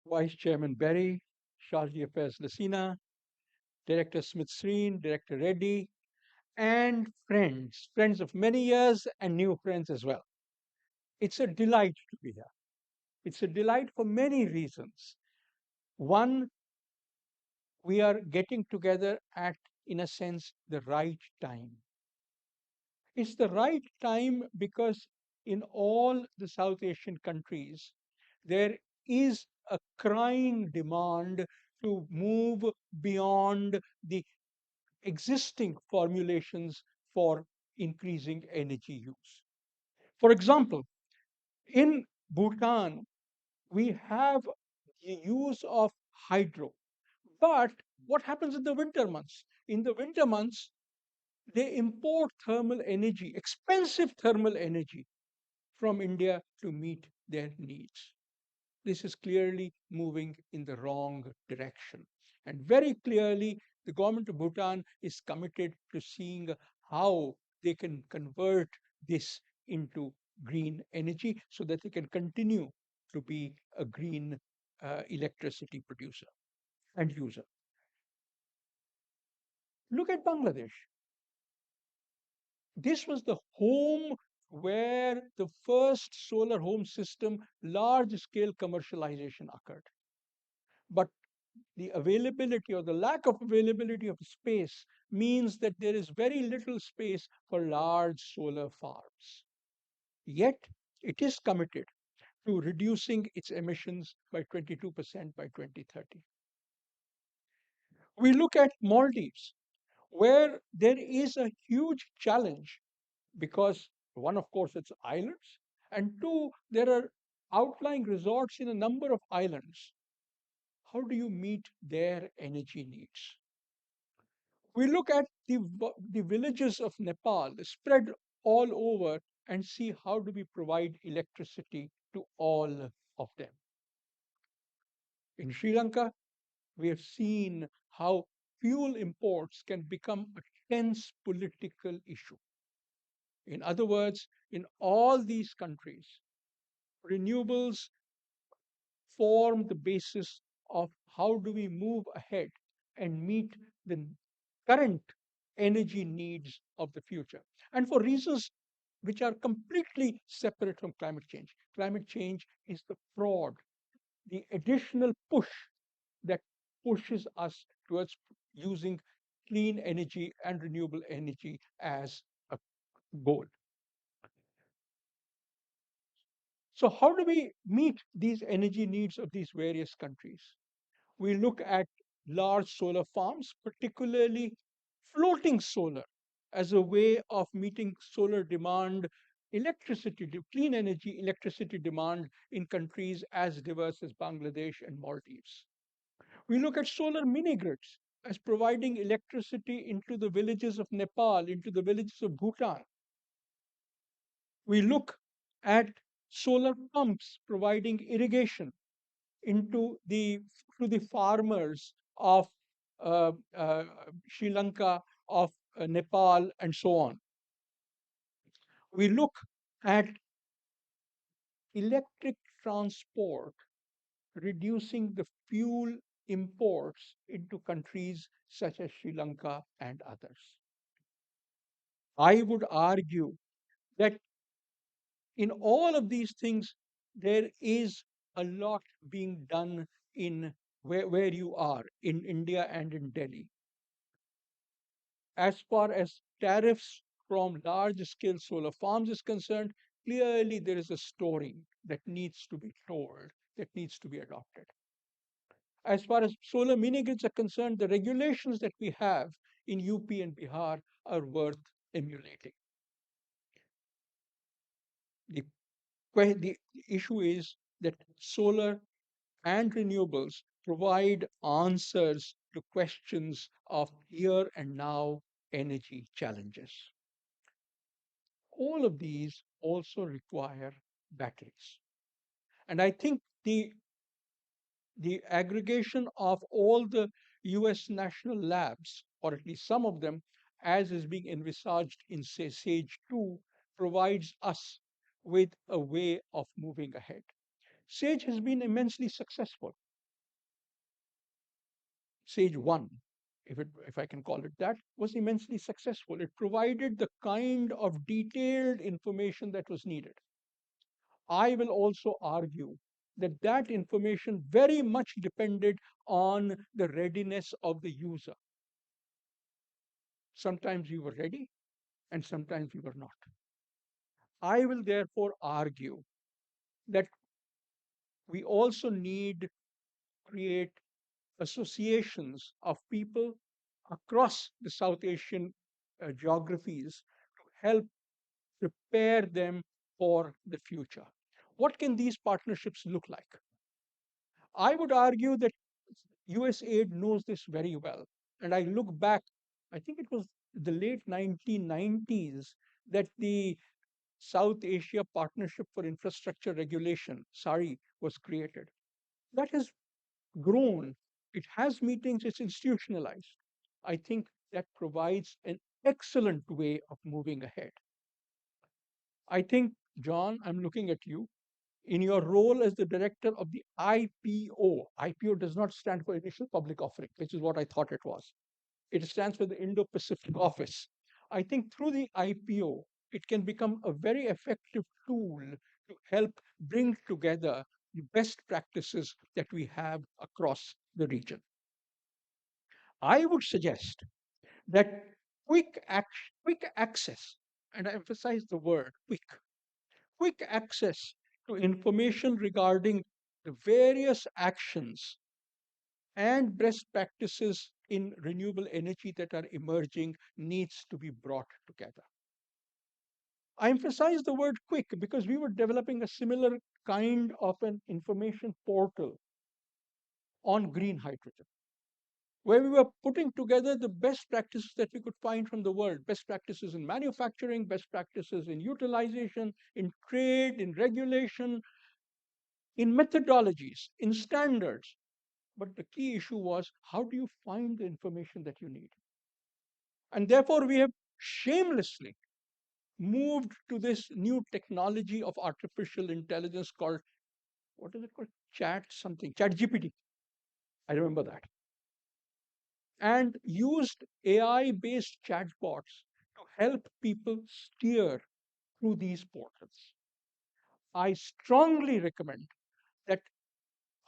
Vice Chairman Berry, Shaji Affairs Lasina, Director Smith Sreen, Director Reddy, and friends of many years and new friends as well. It's a delight to be here. It's a delight for many reasons. One, we are getting together at, in a sense, the right time. It's the right time because in all the South Asian countries, there is a crying demand to move beyond the existing formulations for increasing energy use. For example, in Bhutan, we have the use of hydro. But what happens in the winter months? In the winter months, they import thermal energy, expensive thermal energy from India to meet their needs. This is clearly moving in the wrong direction. And very clearly, the government of Bhutan is committed to seeing how they can convert this into green energy so that they can continue to be a green electricity producer and user. Look at Bangladesh. This was the home where the first solar home system large scale commercialization occurred. But the availability or the lack of availability of space means that there is very little space for large solar farms. Yet, it is committed to reducing its emissions by 22% by 2030. We look at Maldives, where there is a huge challenge because, one, of course, it's islands, and two, there are outlying resorts in a number of islands. How do you meet their energy needs? We look at the villages of Nepal spread all over and see how do we provide electricity to all of them. In Sri Lanka, we have seen how fuel imports can become a tense political issue. In other words, in all these countries, renewables form the basis of how do we move ahead and meet the current energy needs of the future. And for reasons which are completely separate from climate change. Climate change is the fraud, the additional push that pushes us towards using clean energy and renewable energy as a goal. So, how do we meet these energy needs of these various countries? We look at large solar farms, particularly floating solar, as a way of meeting solar demand, clean energy electricity demand in countries as diverse as Bangladesh and Maldives. We look at solar mini grids as providing electricity into the villages of Nepal, into the villages of Bhutan. We look at solar pumps providing irrigation into the to the farmers of Sri Lanka, of Nepal, and so on. We look at electric transport reducing the fuel imports into countries such as Sri Lanka and others. I would argue that in all of these things, there is a lot being done in where you are in India and in Delhi. As far as tariffs from large scale solar farms is concerned, clearly there is a story that needs to be told, that needs to be adopted. As far as solar mini grids are concerned, the regulations that we have in UP and Bihar are worth emulating. The, the issue is that solar and renewables provide answers to questions of here and now energy challenges. All of these also require batteries. And I think the aggregation of all the US national labs, or at least some of them, as is being envisaged in, say, SAGE 2, provides us with a way of moving ahead. SAGE has been immensely successful. Sage 1, if I can call it that, was immensely successful. It provided the kind of detailed information that was needed. I will also argue that that information very much depended on the readiness of the user. Sometimes we were ready and sometimes we were not. I will therefore argue that we also need to create associations of people across the South Asian geographies to help prepare them for the future. What can these partnerships look like? I would argue that USAID knows this very well. And I look back, I think it was the late 1990s that the South Asia Partnership for Infrastructure Regulation, SARI, was created. That has grown. It has meetings, it's institutionalized. I think that provides an excellent way of moving ahead. I think, John, I'm looking at you. In your role as the director of the IPO, IPO does not stand for Initial Public Offering, which is what I thought it was. It stands for the Indo Pacific Office. I think through the IPO, it can become a very effective tool to help bring together the best practices that we have across the region. I would suggest that quick access, and I emphasize the word quick access to information regarding the various actions and best practices in renewable energy that are emerging needs to be brought together. I emphasize the word quick because we were developing a similar kind of an information portal on green hydrogen, where we were putting together the best practices that we could find from the world, best practices in manufacturing, best practices in utilization, in trade, in regulation, in methodologies, in standards. But the key issue was, how do you find the information that you need? And therefore, we have shamelessly moved to this new technology of artificial intelligence called, what is it called? Chat GPT. I remember that. And used AI based chatbots to help people steer through these portals. I strongly recommend that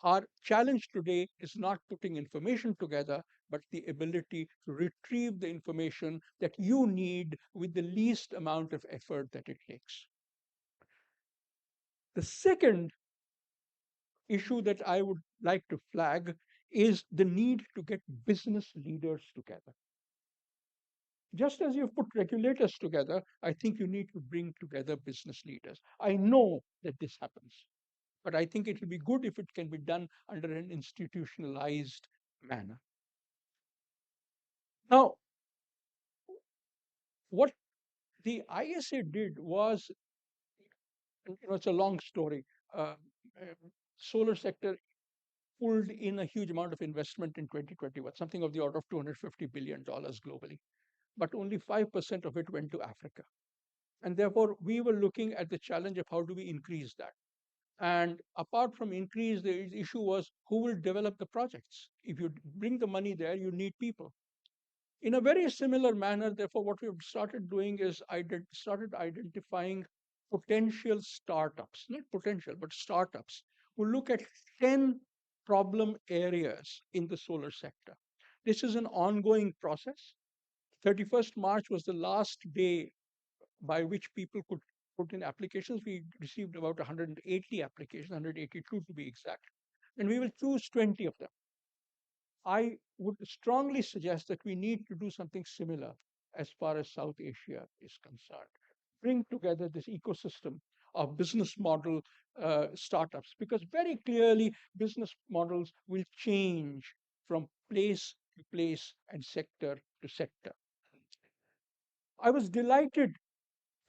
our challenge today is not putting information together, but the ability to retrieve the information that you need with the least amount of effort that it takes. The second issue that I would like to flag is the need to get business leaders together. Just as you've put regulators together, I think you need to bring together business leaders. I know that this happens, but I think it will be good if it can be done under an institutionalized manner. Now, what the ISA did was, it's a long story. Uh, uh, Solar sector pulled in a huge amount of investment in 2021, something of the order of $250 billion globally, but only 5% of it went to Africa. And therefore, we were looking at the challenge of how do we increase that. And apart from increase, the issue was who will develop the projects. If you bring the money there, you need people. In a very similar manner, therefore, what we've started doing is started identifying potential startups, not potential, but startups who look at 10 problem areas in the solar sector. This is an ongoing process. 31st March was the last day by which people could put in applications. We received about 180 applications, 182 to be exact, and we will choose 20 of them. I would strongly suggest that we need to do something similar as far as South Asia is concerned. Bring together this ecosystem of business model startups, because very clearly business models will change from place to place and sector to sector. I was delighted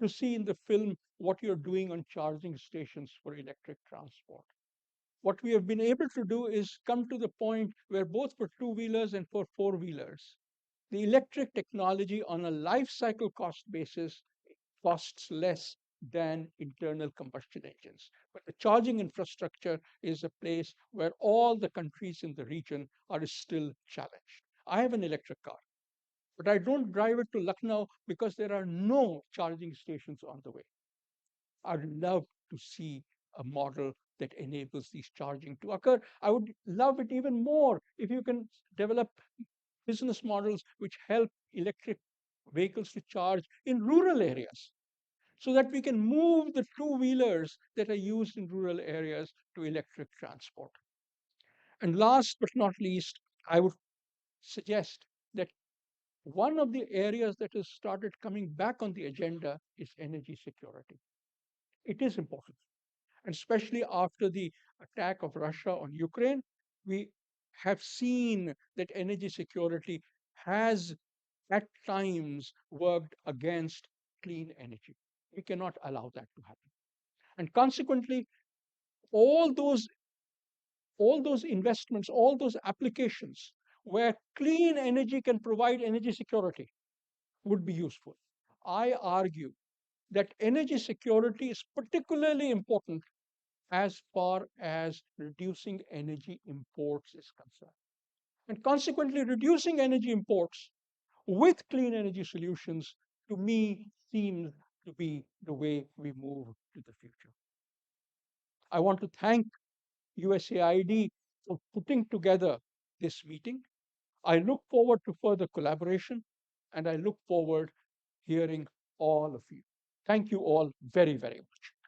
to see in the film what you're doing on charging stations for electric transport. What we have been able to do is come to the point where both for two-wheelers and for four-wheelers, the electric technology on a life cycle cost basis costs less than internal combustion engines. But the charging infrastructure is a place where all the countries in the region are still challenged. I have an electric car, but I don't drive it to Lucknow because there are no charging stations on the way. I'd love to see a model that enables these charging to occur. I would love it even more if you can develop business models which help electric vehicles to charge in rural areas so that we can move the two-wheelers that are used in rural areas to electric transport. And last but not least, I would suggest that one of the areas that has started coming back on the agenda is energy security. It is important. And especially after the attack of Russia on Ukraine, we have seen that energy security has at times worked against clean energy. We cannot allow that to happen. And consequently, all those all those investments, all those applications where clean energy can provide energy security would be useful. I argue that energy security is particularly important as far as reducing energy imports is concerned. And consequently, reducing energy imports with clean energy solutions, to me, seems to be the way we move to the future. I want to thank USAID for putting together this meeting. I look forward to further collaboration and I look forward hearing all of you. Thank you all very, very much.